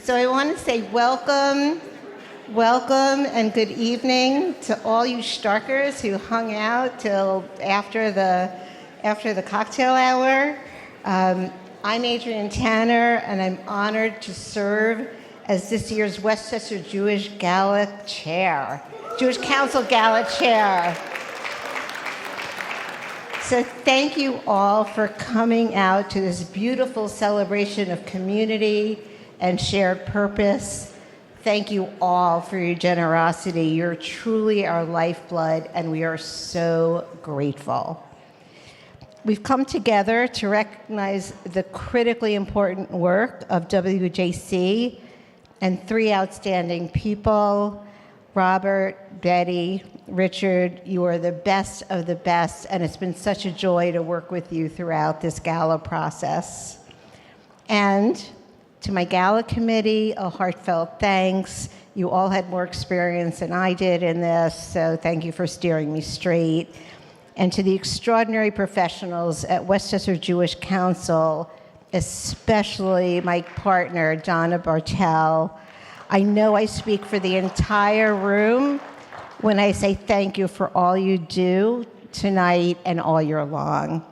So I want to say welcome, and good evening to all you Starkers who hung out till after the cocktail hour. I'm Adrienne Tanner, and I'm honored to serve as this year's Westchester Jewish Gala Chair, Jewish Council Gala Chair. So thank you all for coming out to this beautiful celebration of community and shared purpose. Thank you all for your generosity. You're truly our lifeblood, and we are so grateful. We've come together to recognize the critically important work of WJC and three outstanding people, Robert, Betty, Richard. You are the best of the best, and it's been such a joy to work with you throughout this gala process. And to my gala committee, a heartfelt thanks. You all had more experience than I did in this, so thank you for steering me straight. And to the extraordinary professionals at Westchester Jewish Council, especially my partner, Donna Bartel. I know I speak for the entire room when I say thank you for all you do tonight and all year long.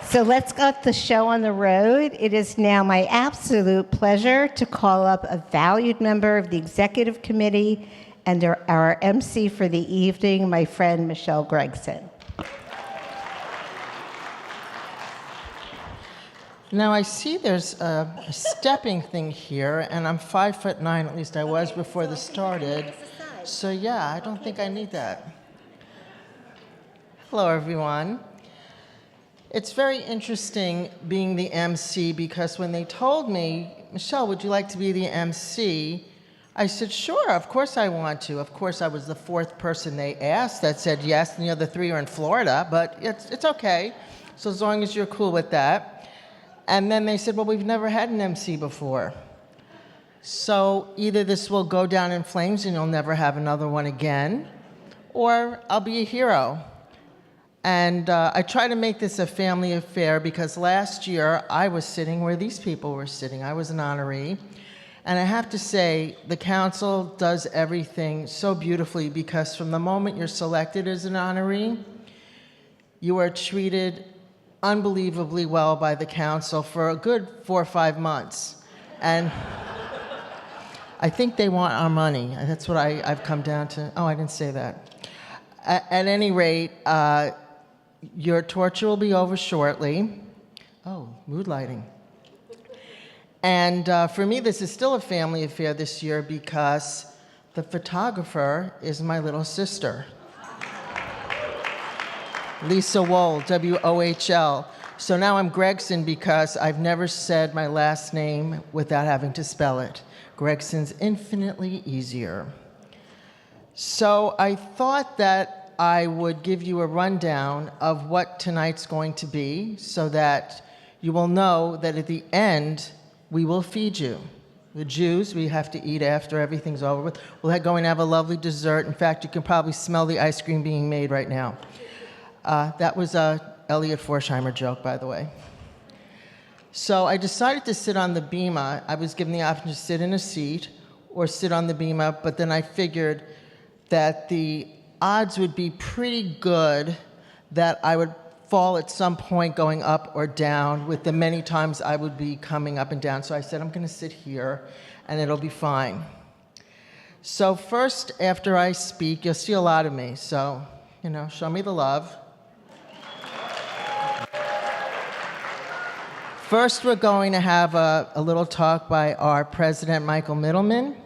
So let's get the show on the road. It is now my absolute pleasure to call up a valued member of the executive committee and our MC for the evening, my friend Michelle Gregson. Now I see there's a stepping thing here, and I'm 5'9", at least I was before this started. So yeah, I don't think I need that. Hello, everyone. It's very interesting being the MC because when they told me, Michelle, would you like to be the MC? I said, sure, of course I want to. Of course, I was the fourth person they asked that said yes, and the other three are in Florida, but it's okay, so as long as you're cool with that. And then they said, well, we've never had an MC before. So either this will go down in flames and you'll never have another one again, or I'll be a hero. And I try to make this a family affair because last year I was sitting where these people were sitting. I was an honoree. And I have to say, the council does everything so beautifully because from the moment you're selected as an honoree, you are treated unbelievably well by the council for a good 4 or 5 months. And I think they want our money. That's what I've come down to. Oh, I didn't say that. At any rate, your torture will be over shortly. Oh, mood lighting. And for me, this is still a family affair this year because the photographer is my little sister. Lisa Wohl, W-O-H-L. So now I'm Gregson because I've never said my last name without having to spell it. Gregson's infinitely easier. So I thought that I would give you a rundown of what tonight's going to be so that you will know that at the end, we will feed you. The Jews, we have to eat after everything's over with. We're going to have a lovely dessert. In fact, you can probably smell the ice cream being made right now. That was a Elliot Forsheimer joke, by the way. So I decided to sit on the bima. I was given the option to sit in a seat or sit on the bima, but then I figured that the odds would be pretty good that I would fall at some point going up or down with the many times I would be coming up and down. So I said, I'm going to sit here, and it'll be fine. So first, after I speak, you'll see a lot of me. So, show me the love. First, we're going to have a little talk by our president, Michael Middleman.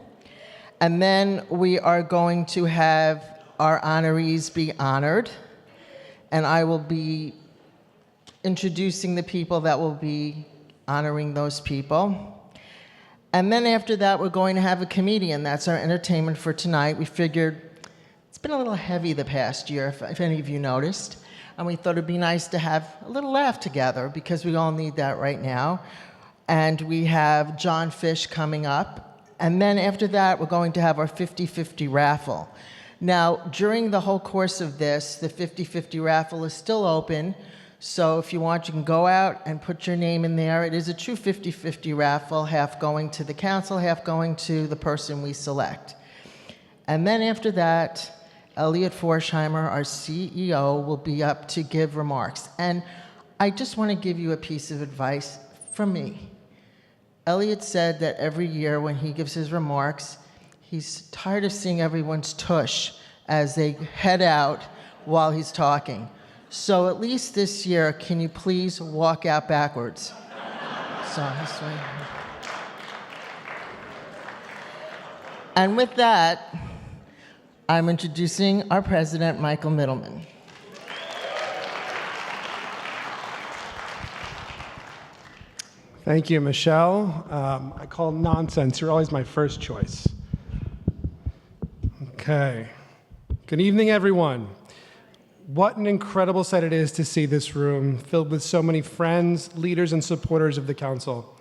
And then we are going to have our honorees be honored. And I will be introducing the people that will be honoring those people. And then after that, we're going to have a comedian. That's our entertainment for tonight. We figured it's been a little heavy the past year, if any of you noticed. And we thought it'd be nice to have a little laugh together because we all need that right now. And we have John Fish coming up. And then after that, we're going to have our 50-50 raffle. Now, during the whole course of this, the 50-50 raffle is still open, So if you want, you can go out and put your name in there. It is a true 50-50 raffle, half going to the council, half going to the person we select. And then after that, Elliot Forsheimer, our CEO, will be up to give remarks. And I just want to give you a piece of advice from me. Elliot said that every year when he gives his remarks, he's tired of seeing everyone's tush as they head out while he's talking. So at least this year, can you please walk out backwards? So this way. And with that, I'm introducing our president, Michael Middleman. Thank you, Michelle. I call nonsense. You're always my first choice. Okay. Good evening, everyone. What an incredible sight it is to see this room filled with so many friends, leaders, and supporters of the council,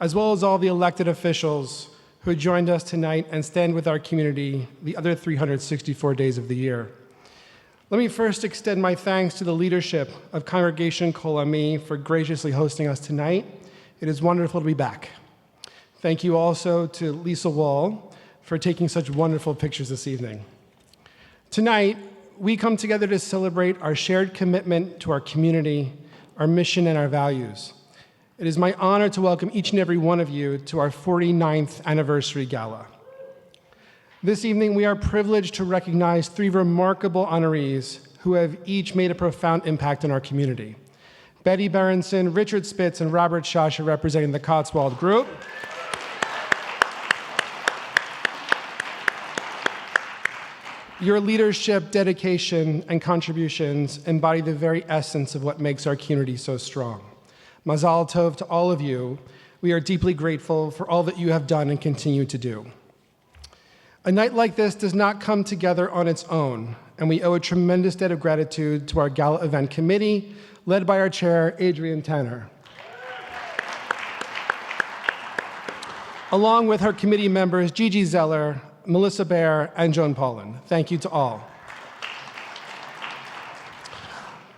as well as all the elected officials who joined us tonight and stand with our community the other 364 days of the year. Let me first extend my thanks to the leadership of Congregation Kol Ami for graciously hosting us tonight. It is wonderful to be back. Thank you also to Lisa Wall for taking such wonderful pictures this evening. Tonight, we come together to celebrate our shared commitment to our community, our mission, and our values. It is my honor to welcome each and every one of you to our 49th anniversary gala. This evening, we are privileged to recognize 3 remarkable honorees who have each made a profound impact on our community. Betty Berenson, Richard Spitz, and Robert Shasha representing the Cotswold Group. Your leadership, dedication, and contributions embody the very essence of what makes our community so strong. Mazal tov to all of you. We are deeply grateful for all that you have done and continue to do. A night like this does not come together on its own, and we owe a tremendous debt of gratitude to our Gala event committee, led by our chair, Adrienne Tanner, along with her committee members, Gigi Zeller, Melissa Baer, and Joan Paulin. Thank you to all.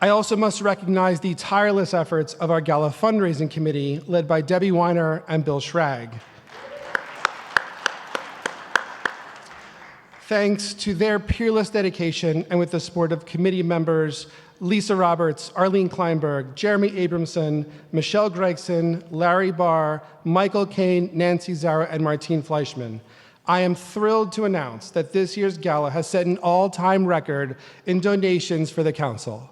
I also must recognize the tireless efforts of our Gala fundraising committee, led by Debbie Weiner and Bill Schrag. Thanks to their peerless dedication and with the support of committee members Lisa Roberts, Arlene Kleinberg, Jeremy Abramson, Michelle Gregson, Larry Barr, Michael Kane, Nancy Zara, and Martine Fleischman, I am thrilled to announce that this year's gala has set an all-time record in donations for the council.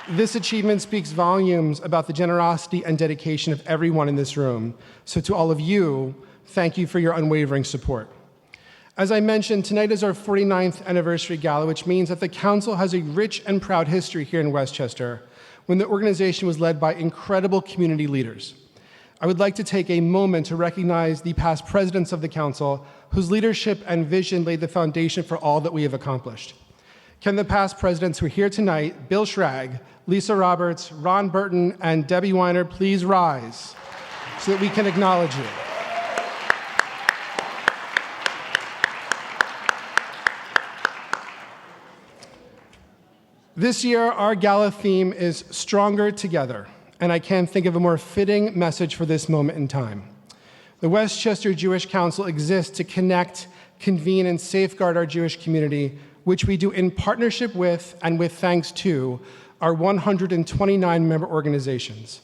This achievement speaks volumes about the generosity and dedication of everyone in this room. So to all of you, thank you for your unwavering support. As I mentioned, tonight is our 49th anniversary gala, which means that the council has a rich and proud history here in Westchester, when the organization was led by incredible community leaders. I would like to take a moment to recognize the past presidents of the council, whose leadership and vision laid the foundation for all that we have accomplished. Can the past presidents who are here tonight, Bill Schrag, Lisa Roberts, Ron Burton, and Debbie Weiner, please rise so that we can acknowledge you. This year, our gala theme is Stronger Together, and I can't think of a more fitting message for this moment in time. The Westchester Jewish Council exists to connect, convene, and safeguard our Jewish community, which we do in partnership with and with thanks to our 129 member organizations.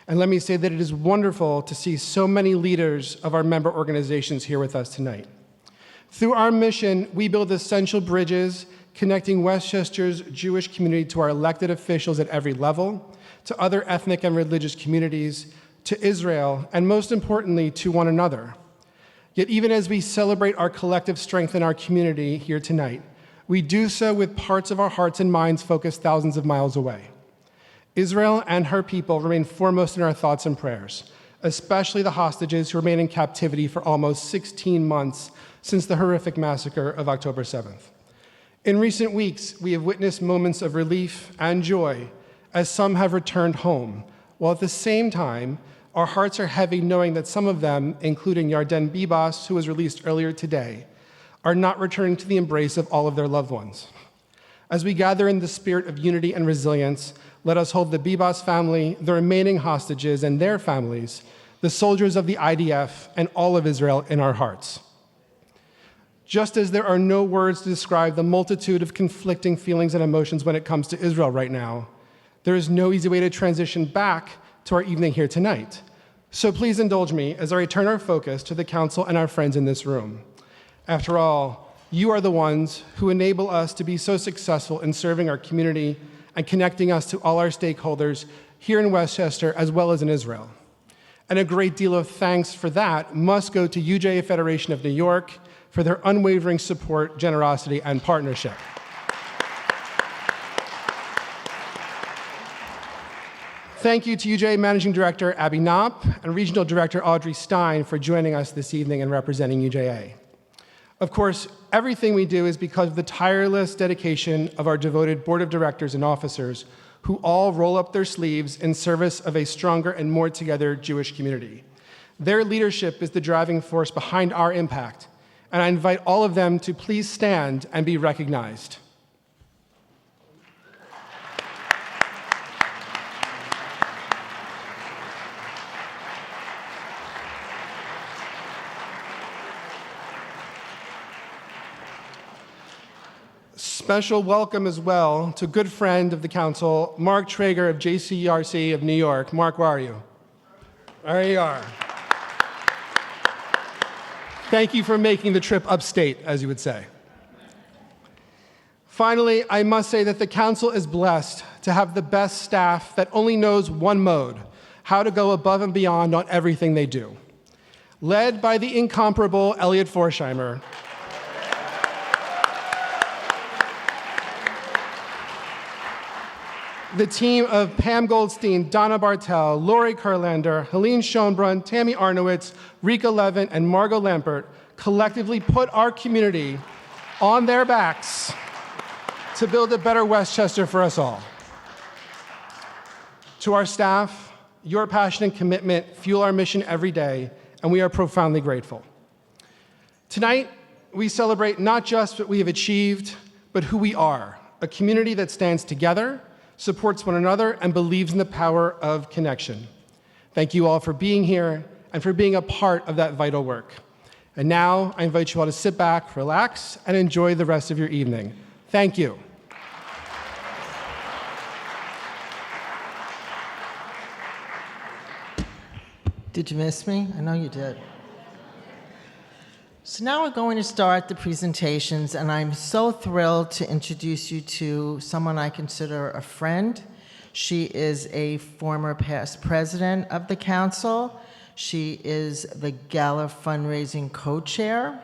And let me say that it is wonderful to see so many leaders of our member organizations here with us tonight. Through our mission, we build essential bridges connecting Westchester's Jewish community to our elected officials at every level, to other ethnic and religious communities, to Israel, and most importantly, to one another. Yet even as we celebrate our collective strength in our community here tonight, we do so with parts of our hearts and minds focused thousands of miles away. Israel and her people remain foremost in our thoughts and prayers, especially the hostages who remain in captivity for almost 16 months since the horrific massacre of October 7th. In recent weeks, we have witnessed moments of relief and joy as some have returned home, while at the same time, our hearts are heavy knowing that some of them, including Yarden Bibas, who was released earlier today, are not returning to the embrace of all of their loved ones. As we gather in the spirit of unity and resilience, let us hold the Bibas family, the remaining hostages and their families, the soldiers of the IDF, and all of Israel in our hearts. Just as there are no words to describe the multitude of conflicting feelings and emotions when it comes to Israel right now, there is no easy way to transition back to our evening here tonight. So please indulge me as I return our focus to the council and our friends in this room. After all, you are the ones who enable us to be so successful in serving our community and connecting us to all our stakeholders here in Westchester as well as in Israel. And a great deal of thanks for that must go to UJA Federation of New York for their unwavering support, generosity, and partnership. Thank you to UJA Managing Director Abby Knopp and Regional Director Audrey Stein for joining us this evening and representing UJA. Of course, everything we do is because of the tireless dedication of our devoted board of directors and officers who all roll up their sleeves in service of a stronger and more together Jewish community. Their leadership is the driving force behind our impact, and I invite all of them to please stand and be recognized. Special welcome as well to good friend of the council, Mark Traeger of JCRC of New York. Mark, where are you? There you are. Thank you for making the trip upstate, as you would say. Finally, I must say that the council is blessed to have the best staff that only knows one mode, how to go above and beyond on everything they do. Led by the incomparable Elliot Forsheimer, the team of Pam Goldstein, Donna Bartel, Lori Kurlander, Helene Schoenbrunn, Tammy Arnowitz, Rika Levin, and Margot Lampert collectively put our community on their backs to build a better Westchester for us all. To our staff, your passion and commitment fuel our mission every day, and we are profoundly grateful. Tonight, we celebrate not just what we have achieved, but who we are, a community that stands together, supports one another, and believes in the power of connection. Thank you all for being here and for being a part of that vital work. And now I invite you all to sit back, relax, and enjoy the rest of your evening. Thank you. Did you miss me? I know you did. So now we're going to start the presentations, and I'm so thrilled to introduce you to someone I consider a friend. She is a former past president of the council. She is the Gala fundraising co-chair,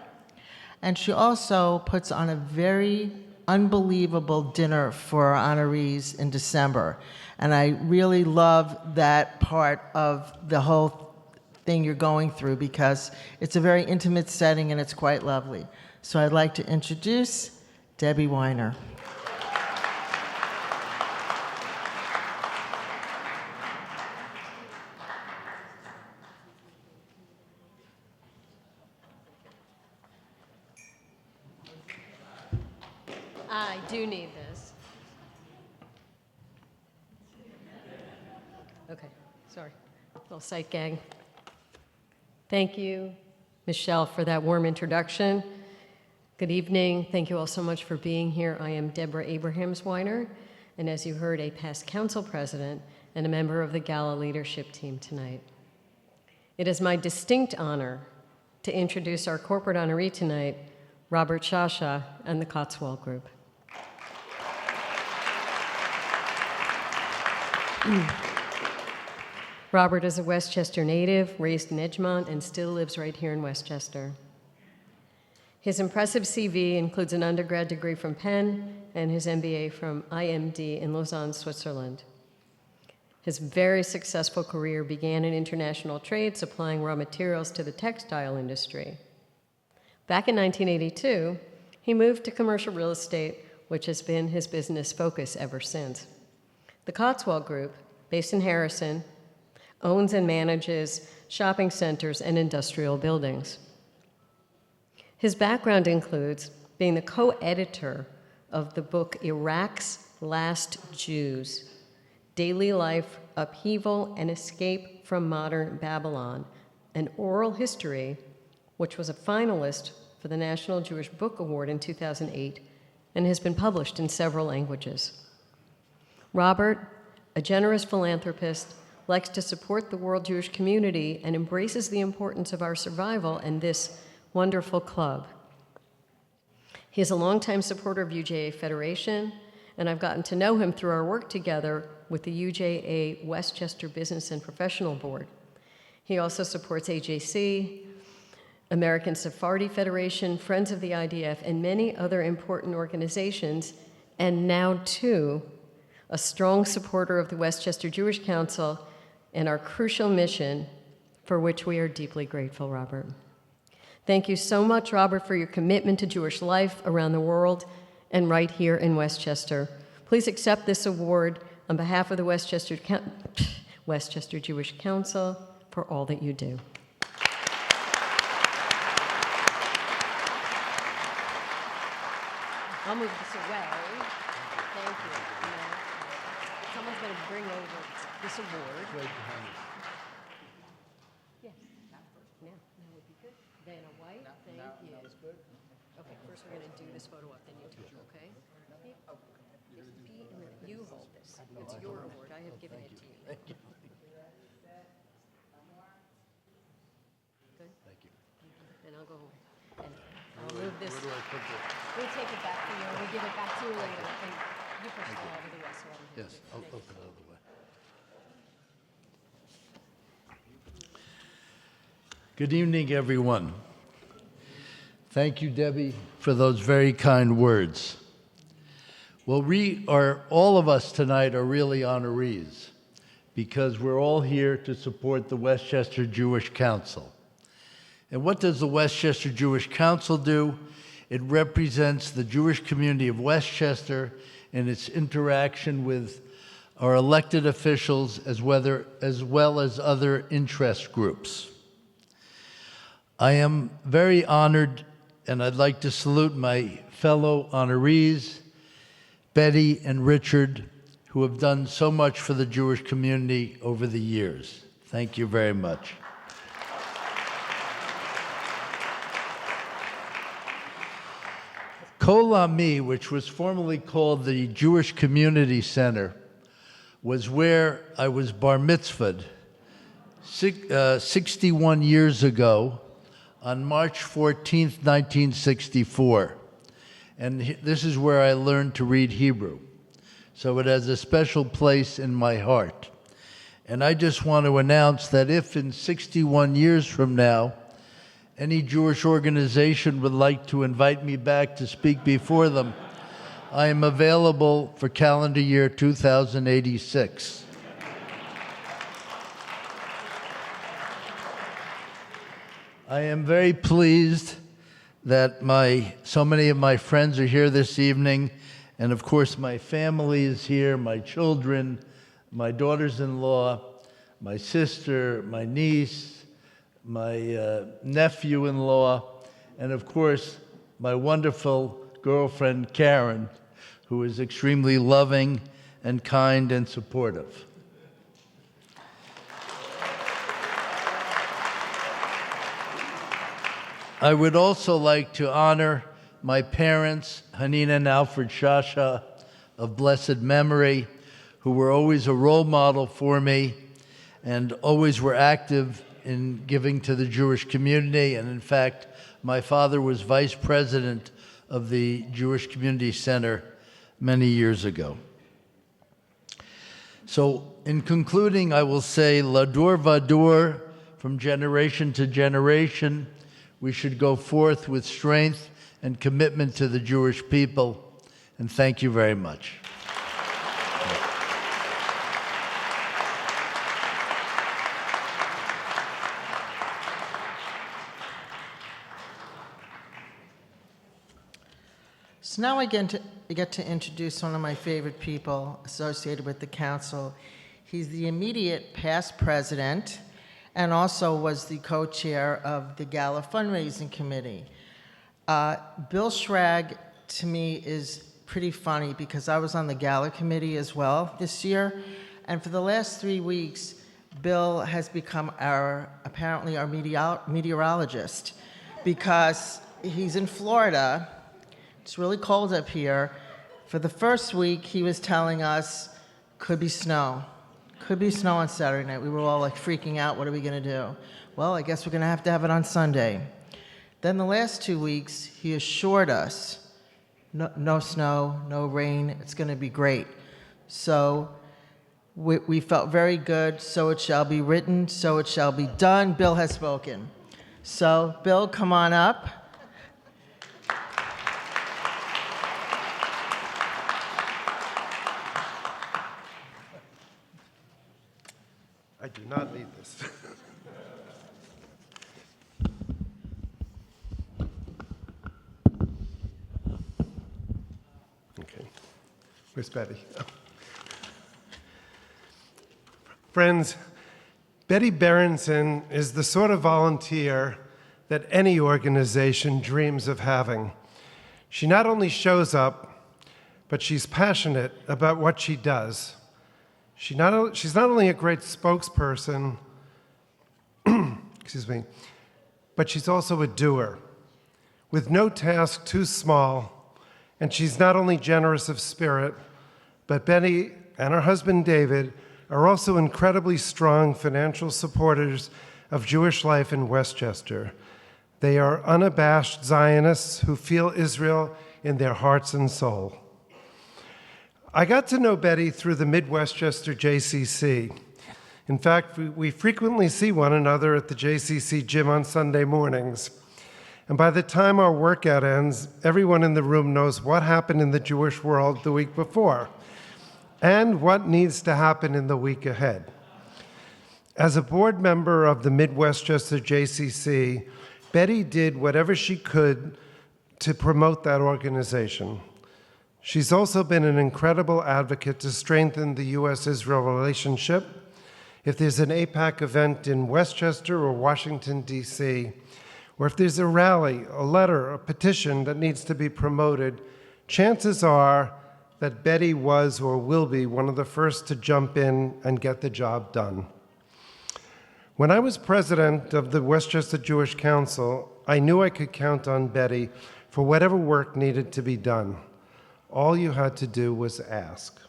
and she also puts on a very unbelievable dinner for our honorees in December. And I really love that part of the whole thing you're going through because it's a very intimate setting and it's quite lovely. So I'd like to introduce Debbie Weiner. I do need this. Okay, sorry. Little sight gang. Thank you, Michelle, for that warm introduction. Good evening. Thank you all so much for being here. I am Deborah Abrahams-Weiner, and as you heard, a past council president and a member of the Gala leadership team tonight. It is my distinct honor to introduce our corporate honoree tonight, Robert Shasha and the Cotswold Group. Robert is a Westchester native, raised in Edgemont, and still lives right here in Westchester. His impressive CV includes an undergrad degree from Penn and his MBA from IMD in Lausanne, Switzerland. His very successful career began in international trade, supplying raw materials to the textile industry. Back in 1982, he moved to commercial real estate, which has been his business focus ever since. The Cotswold Group, based in Harrison, owns and manages shopping centers and industrial buildings. His background includes being the co-editor of the book Iraq's Last Jews, Daily Life, Upheaval, and Escape from Modern Babylon, an oral history which was a finalist for the National Jewish Book Award in 2008 and has been published in several languages. Robert, a generous philanthropist, likes to support the world Jewish community and embraces the importance of our survival and this wonderful club. He is a longtime supporter of UJA Federation, and I've gotten to know him through our work together with the UJA Westchester Business and Professional Board. He also supports AJC, American Sephardi Federation, Friends of the IDF, and many other important organizations, and now, too, a strong supporter of the Westchester Jewish Council and our crucial mission, for which we are deeply grateful, Robert. Thank you so much, Robert, for your commitment to Jewish life around the world and right here in Westchester. Please accept this award on behalf of the Westchester Jewish Council for all that you do. I'll move this away. Thank you. Someone's going to bring over this award. Yeah. Now would be good. Vanna White, thank you. That was good. Okay, first we're going to do this photo up, then you take it, okay? Oh, this is Pete, and then you hold this. It's your award. I have given it to you. Thank you. Good? Thank you. And I'll go away. And I'll move this. Where do I put this? We'll take it back for you, and we'll give it back to you later. And you push it all over the way, so I don't have to. Yes, I'll put it out of the way. Good evening, everyone. Thank you, Debbie, for those very kind words. Well, all of us tonight are really honorees because we're all here to support the Westchester Jewish Council. And what does the Westchester Jewish Council do? It represents the Jewish community of Westchester and its interaction with our elected officials as well as other interest groups. I am very honored, and I'd like to salute my fellow honorees, Betty and Richard, who have done so much for the Jewish community over the years. Thank you very much. Kol Ami, which was formerly called the Jewish Community Center, was where I was bar mitzvahed 61 years ago on March 14th, 1964. And this is where I learned to read Hebrew. So it has a special place in my heart. And I just want to announce that if in 61 years from now, any Jewish organization would like to invite me back to speak before them, I am available for calendar year 2086. I am very pleased that so many of my friends are here this evening, and of course my family is here, my children, my daughters-in-law, my sister, my niece, my nephew-in-law, and of course my wonderful girlfriend Karen, who is extremely loving and kind and supportive. I would also like to honor my parents, Hanina and Alfred Shasha, of blessed memory, who were always a role model for me and always were active in giving to the Jewish community. And in fact, my father was vice president of the Jewish Community Center many years ago. So in concluding, I will say, Lador Vador, from generation to generation, we should go forth with strength and commitment to the Jewish people. And thank you very much. So now I get to introduce one of my favorite people associated with the council. He's the immediate past president and also was the co-chair of the Gala fundraising committee. Bill Schrag, to me, is pretty funny because I was on the Gala committee as well this year, and for the last 3 weeks, Bill has become apparently our meteorologist because he's in Florida. It's really cold up here. For the first week, he was telling us, could be snow. Could be snow on Saturday night. We were all like freaking out. What are we going to do? Well, I guess we're going to have it on Sunday. Then the last 2 weeks, he assured us, no snow, no rain, it's going to be great. So we felt very good. So it shall be written, so it shall be done. Bill has spoken. So, Bill, come on up. I do not need this. Okay. Where's Betty? Oh. Friends, Betty Berenson is the sort of volunteer that any organization dreams of having. She not only shows up, but she's passionate about what she does. She's not only a great spokesperson, excuse me, but she's also a doer, with no task too small. And she's not only generous of spirit, but Betty and her husband David are also incredibly strong financial supporters of Jewish life in Westchester. They are unabashed Zionists who feel Israel in their hearts and soul. I got to know Betty through the Mid-Westchester JCC. In fact, we frequently see one another at the JCC gym on Sunday mornings. And by the time our workout ends, everyone in the room knows what happened in the Jewish world the week before and what needs to happen in the week ahead. As a board member of the Mid-Westchester JCC, Betty did whatever she could to promote that organization. She's also been an incredible advocate to strengthen the U.S.-Israel relationship. If there's an AIPAC event in Westchester or Washington, D.C., or if there's a rally, a letter, a petition that needs to be promoted, chances are that Betty was or will be one of the first to jump in and get the job done. When I was president of the Westchester Jewish Council, I knew I could count on Betty for whatever work needed to be done. All you had to do was ask.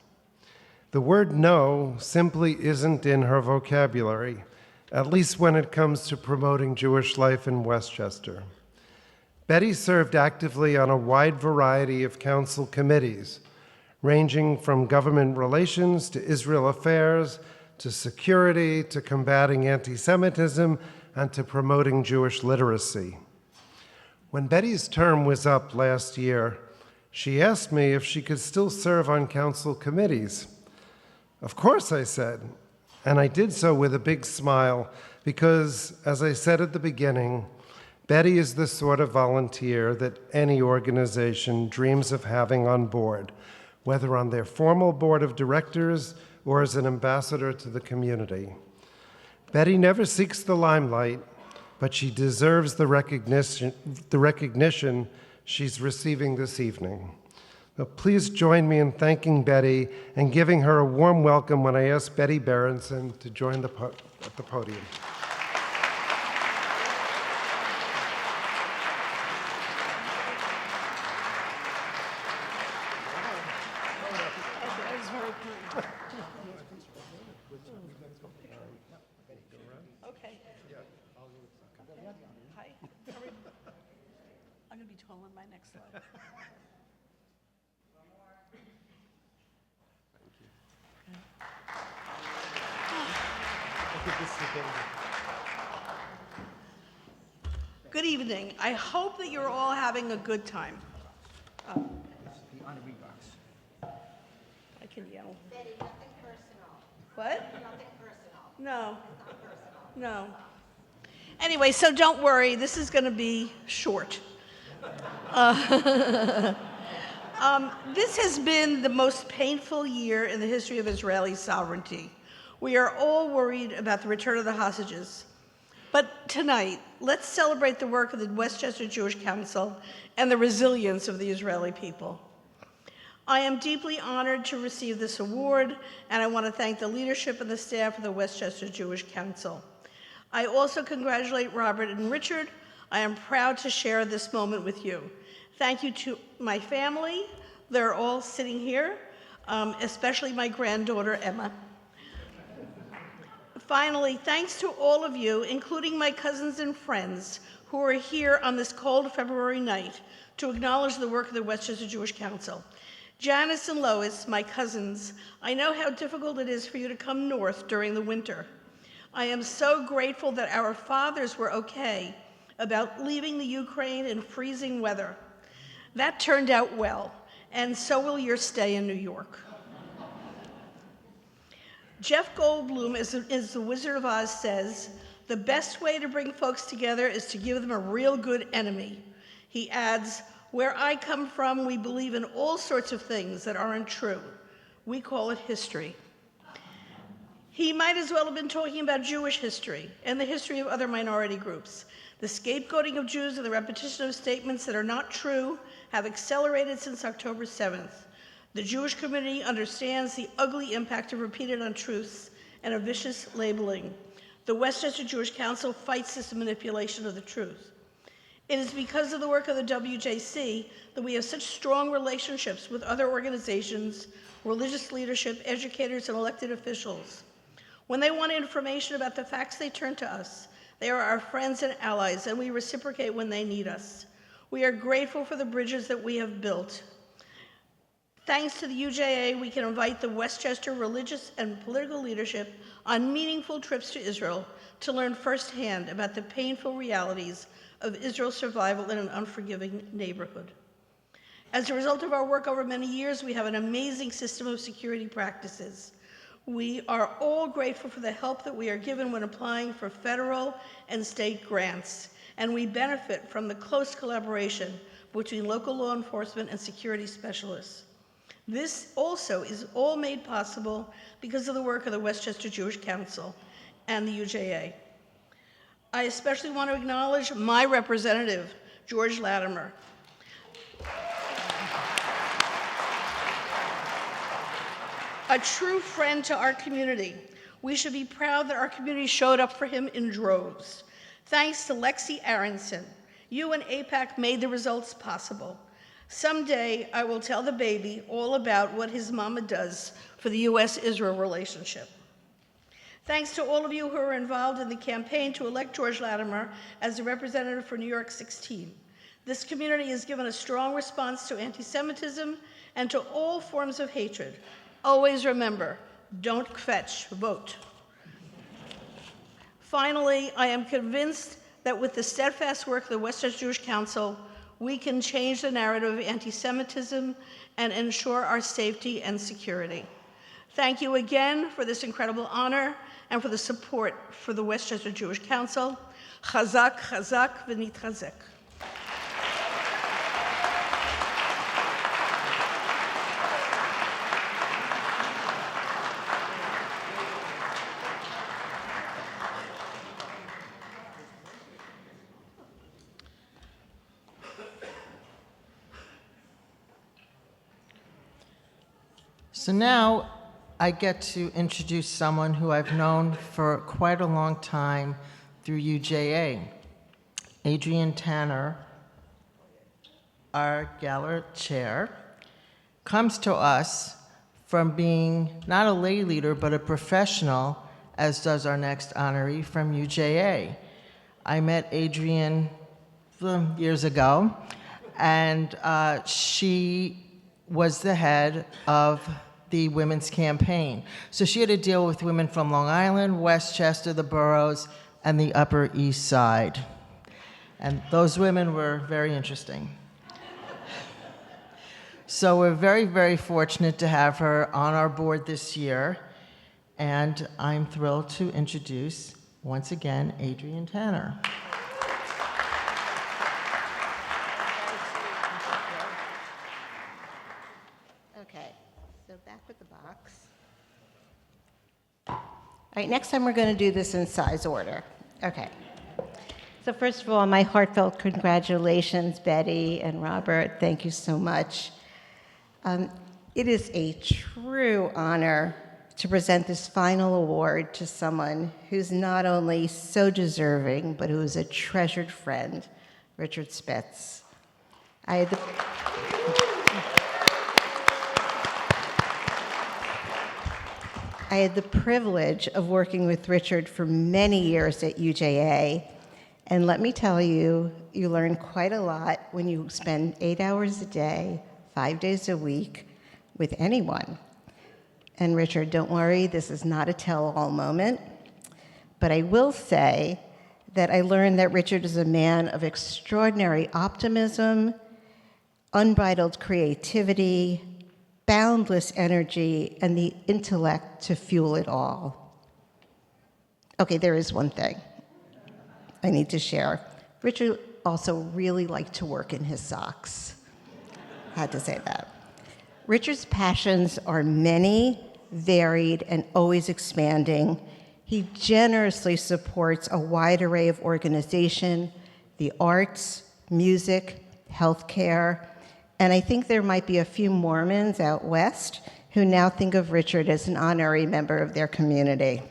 The word no simply isn't in her vocabulary, at least when it comes to promoting Jewish life in Westchester. Betty served actively on a wide variety of council committees, ranging from government relations to Israel affairs, to security, to combating anti-Semitism, and to promoting Jewish literacy. When Betty's term was up last year, she asked me if she could still serve on council committees. Of course, I said, and I did so with a big smile because, as I said at the beginning, Betty is the sort of volunteer that any organization dreams of having on board, whether on their formal board of directors or as an ambassador to the community. Betty never seeks the limelight, but she deserves the recognition she's receiving this evening. But please join me in thanking Betty and giving her a warm welcome when I ask Betty Berenson to join at the podium. Okay. Hi. I'm going to be tall on my next slide. Good evening. I hope that you're all having a good time. I can yell. Betty, nothing personal. What? Nothing personal. No. Not personal. No. Anyway, so don't worry. This is going to be short. This has been the most painful year in the history of Israeli sovereignty. We are all worried about the return of the hostages. But tonight, let's celebrate the work of the Westchester Jewish Council and the resilience of the Israeli people. I am deeply honored to receive this award, and I want to thank the leadership and the staff of the Westchester Jewish Council. I also congratulate Robert and Richard. I am proud to share this moment with you. Thank you to my family. They're all sitting here, especially my granddaughter, Emma. Finally, thanks to all of you, including my cousins and friends who are here on this cold February night to acknowledge the work of the Westchester Jewish Council. Janice and Lois, my cousins, I know how difficult it is for you to come north during the winter. I am so grateful that our fathers were okay about leaving the Ukraine in freezing weather. That turned out well, and so will your stay in New York. Jeff Goldblum, as the Wizard of Oz says, the best way to bring folks together is to give them a real good enemy. He adds, where I come from, we believe in all sorts of things that aren't true. We call it history. He might as well have been talking about Jewish history and the history of other minority groups. The scapegoating of Jews and the repetition of statements that are not true have accelerated since October 7th. The Jewish community understands the ugly impact of repeated untruths and of vicious labeling. The Westchester Jewish Council fights this manipulation of the truth. It is because of the work of the WJC that we have such strong relationships with other organizations, religious leadership, educators, and elected officials. When they want information about the facts, they turn to us. They are our friends and allies, and we reciprocate when they need us. We are grateful for the bridges that we have built. Thanks to the UJA, we can invite the Westchester religious and political leadership on meaningful trips to Israel to learn firsthand about the painful realities of Israel's survival in an unforgiving neighborhood. As a result of our work over many years, we have an amazing system of security practices. We are all grateful for the help that we are given when applying for federal and state grants, and we benefit from the close collaboration between local law enforcement and security specialists. This also is all made possible because of the work of the Westchester Jewish Council and the UJA. I especially want to acknowledge my representative, George Latimer. A true friend to our community. We should be proud that our community showed up for him in droves. Thanks to Lexi Aronson, you and AIPAC made the results possible. Someday, I will tell the baby all about what his mama does for the U.S.-Israel relationship. Thanks to all of you who are involved in the campaign to elect George Latimer as the representative for New York 16. This community has given a strong response to anti-Semitism and to all forms of hatred. Always remember, don't kvetch, vote. Finally, I am convinced that with the steadfast work of the Westchester Jewish Council, we can change the narrative of anti-Semitism and ensure our safety and security. Thank you again for this incredible honor and for the support for the Westchester Jewish Council. Chazak, chazak, v'nitchazek. So now I get to introduce someone who I've known for quite a long time through UJA. Adrienne Tanner, our Gala chair, comes to us from being not a lay leader, but a professional, as does our next honoree from UJA. I met Adrienne years ago, and she was the head of the women's campaign. So she had to deal with women from Long Island, Westchester, the boroughs, and the Upper East Side. And those women were very interesting. So we're very, very fortunate to have her on our board this year. And I'm thrilled to introduce, once again, Adrienne Tanner. Okay, so back with the box. All right, next time we're going to do this in size order. Okay. So first of all, my heartfelt congratulations, Betty and Robert. Thank you so much. It is a true honor to present this final award to someone who's not only so deserving, but who is a treasured friend, Richard Spitz. I had the privilege of working with Richard for many years at UJA, and let me tell you, you learn quite a lot when you spend 8 hours a day, 5 days a week with anyone. And Richard, don't worry, this is not a tell-all moment, but I will say that I learned that Richard is a man of extraordinary optimism, unbridled creativity, boundless energy, and the intellect to fuel it all. Okay, there is one thing I need to share. Richard also really liked to work in his socks. I had to say that. Richard's passions are many, varied, and always expanding. He generously supports a wide array of organization, the arts, music, healthcare, and I think there might be a few Mormons out west who now think of Richard as an honorary member of their community.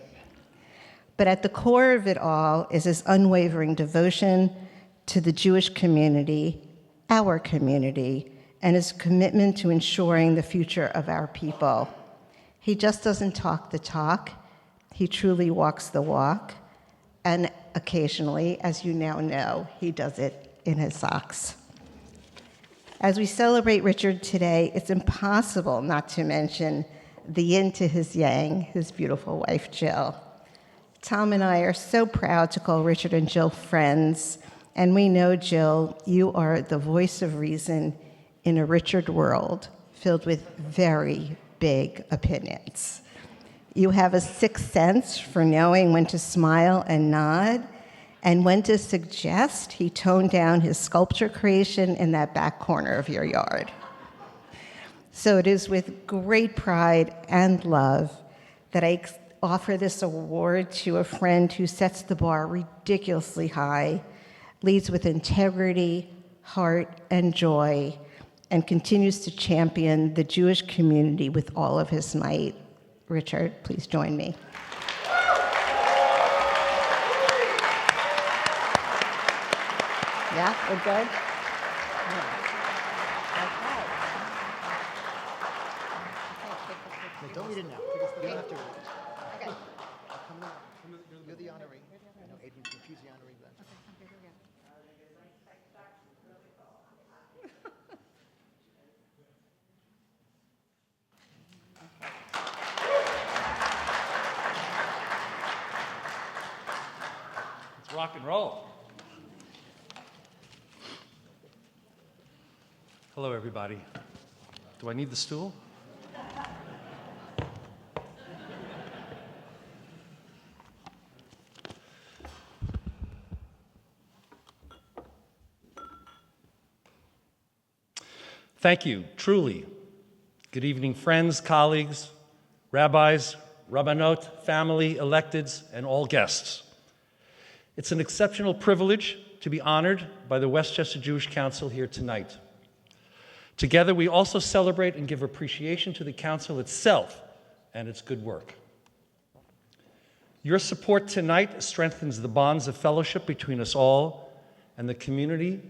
But at the core of it all is his unwavering devotion to the Jewish community, our community, and his commitment to ensuring the future of our people. He just doesn't talk the talk, he truly walks the walk, and occasionally, as you now know, he does it in his socks. As we celebrate Richard today, it's impossible not to mention the yin to his yang, his beautiful wife, Jill. Tom and I are so proud to call Richard and Jill friends, and we know, Jill, you are the voice of reason in a Richard world filled with very big opinions. You have a sixth sense for knowing when to smile and nod, and when to suggest he tone down his sculpture creation in that back corner of your yard. So it is with great pride and love that I offer this award to a friend who sets the bar ridiculously high, leads with integrity, heart, and joy, and continues to champion the Jewish community with all of his might. Richard, please join me. Yeah, we're good? Don't read it now. You don't have to read it. Okay. You're the honoree. I know Adrian confused the honoree. Let's rock and roll. Hello, everybody. Do I need the stool? Thank you, truly. Good evening, friends, colleagues, rabbis, rabbanot, family, electeds, and all guests. It's an exceptional privilege to be honored by the Westchester Jewish Council here tonight. Together, we also celebrate and give appreciation to the Council itself and its good work. Your support tonight strengthens the bonds of fellowship between us all and the community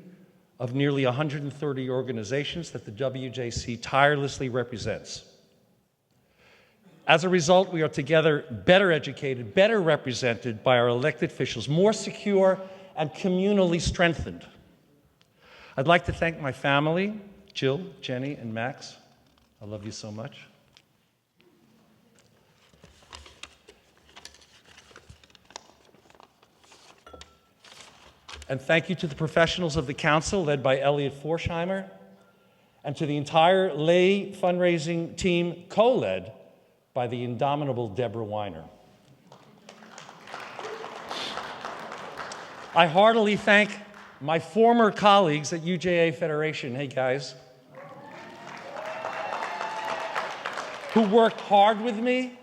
of nearly 130 organizations that the WJC tirelessly represents. As a result, we are together better educated, better represented by our elected officials, more secure and communally strengthened. I'd like to thank my family, Jill, Jenny, and Max. I love you so much. And thank you to the professionals of the council, led by Elliot Forsheimer, and to the entire lay fundraising team, co-led by the indomitable Deborah Weiner. I heartily thank my former colleagues at UJA Federation, hey guys, who worked hard with me,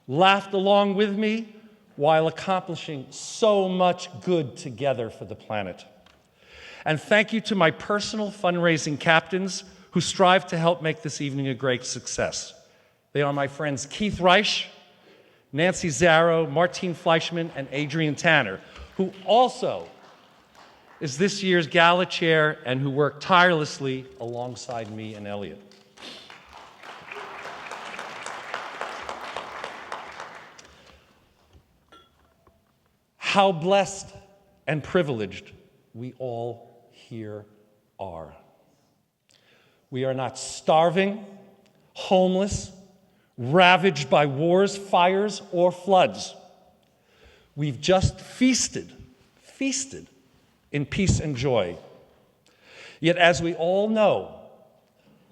laughed along with me, while accomplishing so much good together for the planet. And thank you to my personal fundraising captains who strive to help make this evening a great success. They are my friends Keith Reich, Nancy Zarrow, Martine Fleischman, and Adrian Tanner, who also is this year's Gala chair and who work tirelessly alongside me and Elliot. How blessed and privileged we all here are. We are not starving, homeless, ravaged by wars, fires, or floods. We've just feasted in peace and joy. Yet, as we all know,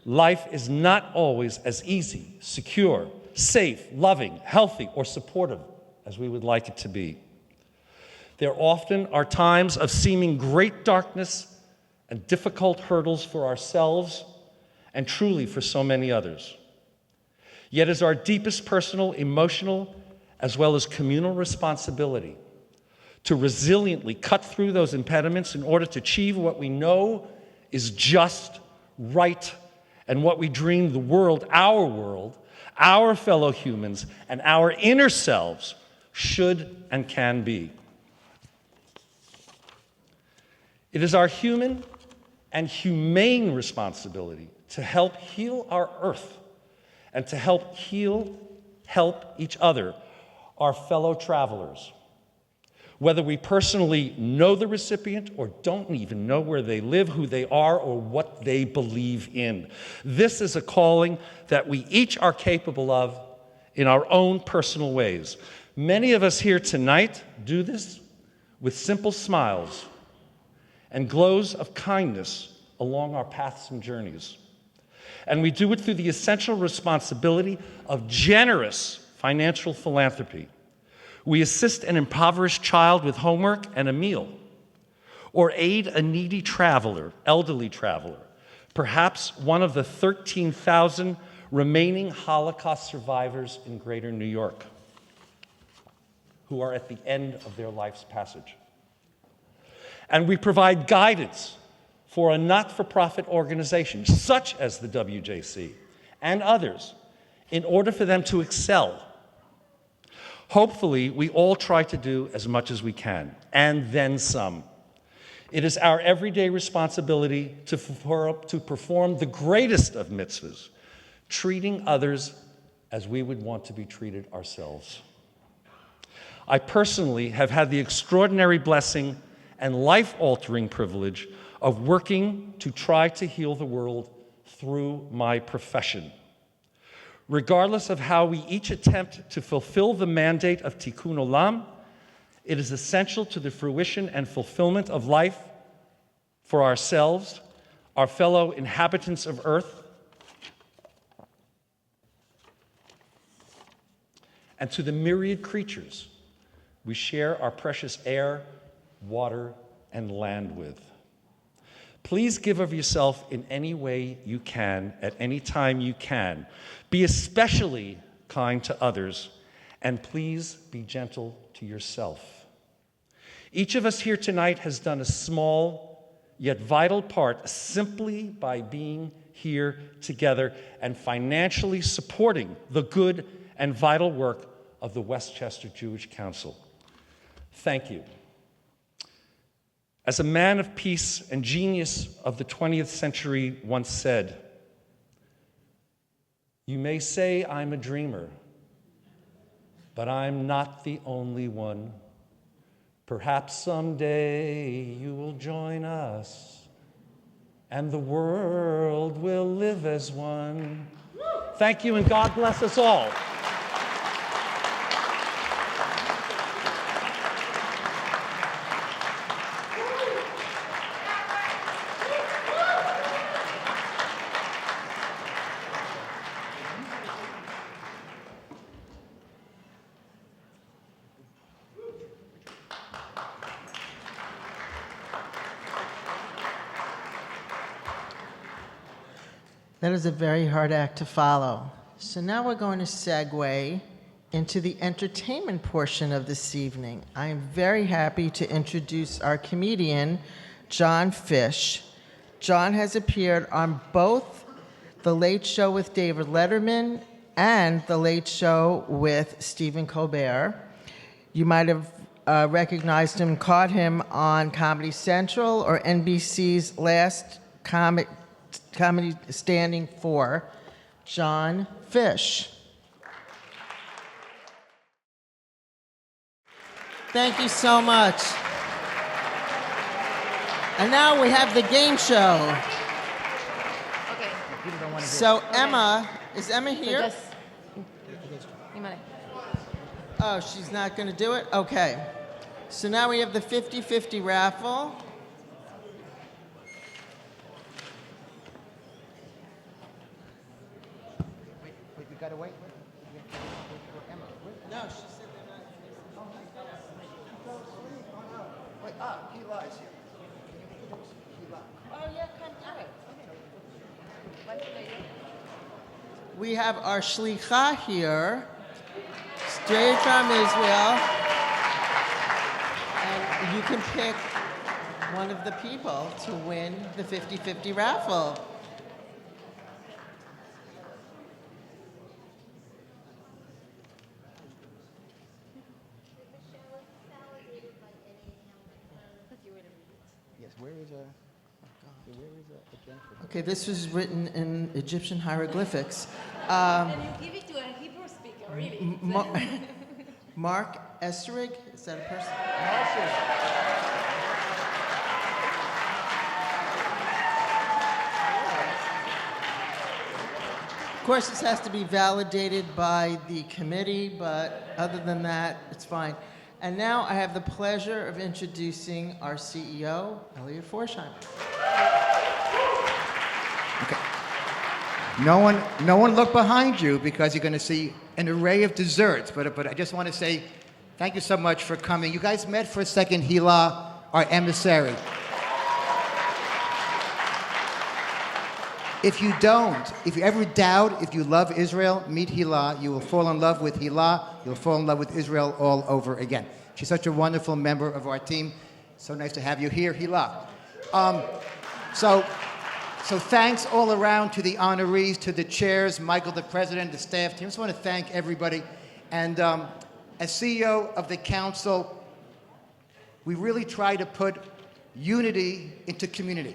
life is not always as easy, secure, safe, loving, healthy, or supportive as we would like it to be. There often are times of seeming great darkness and difficult hurdles for ourselves and truly for so many others. Yet it's our deepest personal, emotional, as well as communal responsibility to resiliently cut through those impediments in order to achieve what we know is just, right, and what we dream the world, our fellow humans, and our inner selves should and can be. It is our human and humane responsibility to help heal our earth and to help each other, our fellow travelers. Whether we personally know the recipient or don't even know where they live, who they are, or what they believe in. This is a calling that we each are capable of in our own personal ways. Many of us here tonight do this with simple smiles and glows of kindness along our paths and journeys. And we do it through the essential responsibility of generous financial philanthropy. We assist an impoverished child with homework and a meal, or aid a needy traveler, elderly traveler, perhaps one of the 13,000 remaining Holocaust survivors in greater New York, who are at the end of their life's passage. And we provide guidance for a not-for-profit organization, such as the WJC and others, in order for them to excel. Hopefully, we all try to do as much as we can, and then some. It is our everyday responsibility to perform the greatest of mitzvahs, treating others as we would want to be treated ourselves. I personally have had the extraordinary blessing and life-altering privilege of working to try to heal the world through my profession. Regardless of how we each attempt to fulfill the mandate of Tikkun Olam, it is essential to the fruition and fulfillment of life for ourselves, our fellow inhabitants of Earth, and to the myriad creatures we share our precious air, water, and land with. Please give of yourself in any way you can, at any time you can. Be especially kind to others, and please be gentle to yourself. Each of us here tonight has done a small yet vital part simply by being here together and financially supporting the good and vital work of the Westchester Jewish Council. Thank you. As a man of peace and genius of the 20th century once said, "You may say I'm a dreamer, but I'm not the only one. Perhaps someday you will join us, and the world will live as one." Thank you, and God bless us all. That is a very hard act to follow. So now we're going to segue into the entertainment portion of this evening. I am very happy to introduce our comedian, John Fish. John has appeared on both The Late Show with David Letterman and The Late Show with Stephen Colbert. You might have recognized him, caught him on Comedy Central or NBC's Last Comedy Standing for. John Fish. Thank you so much. And now we have the game show. Okay. So Emma, is Emma here? Oh, she's not going to do it? Okay. So now we have the 50-50 raffle. Wait, you gotta wait. No, she said they're not. Wait, he lies here. Oh, yeah, come do it. We have our shlicha here, straight from Israel. And you can pick one of the people to win the 50-50 raffle. Yes, where is again? Okay, this was written in Egyptian hieroglyphics. And you give it to a Hebrew speaker, really. Mark Esrig, is that a person? Of course, this has to be validated by the committee, but other than that, it's fine. And now I have the pleasure of introducing our CEO, Elliot Forsheimer. No one look behind you because you're going to see an array of desserts. But I just want to say thank you so much for coming. You guys met for a second, Hila, our emissary. If you ever doubt if you love Israel, meet Hila. You will fall in love with Hila. You'll fall in love with Israel all over again. She's such a wonderful member of our team. So nice to have you here, Hila. So thanks all around to the honorees, to the chairs, Michael, the president, the staff team. I just want to thank everybody. And as CEO of the council, we really try to put unity into community.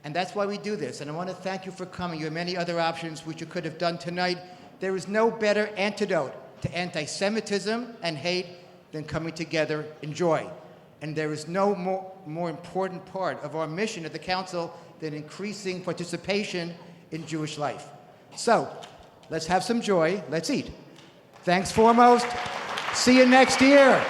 And that's why we do this. And I want to thank you for coming. You have many other options which you could have done tonight. There is no better antidote to anti-Semitism and hate than coming together in joy. And there is no more important part of our mission at the council than increasing participation in Jewish life. So, let's have some joy. Let's eat. Thanks foremost. See you next year.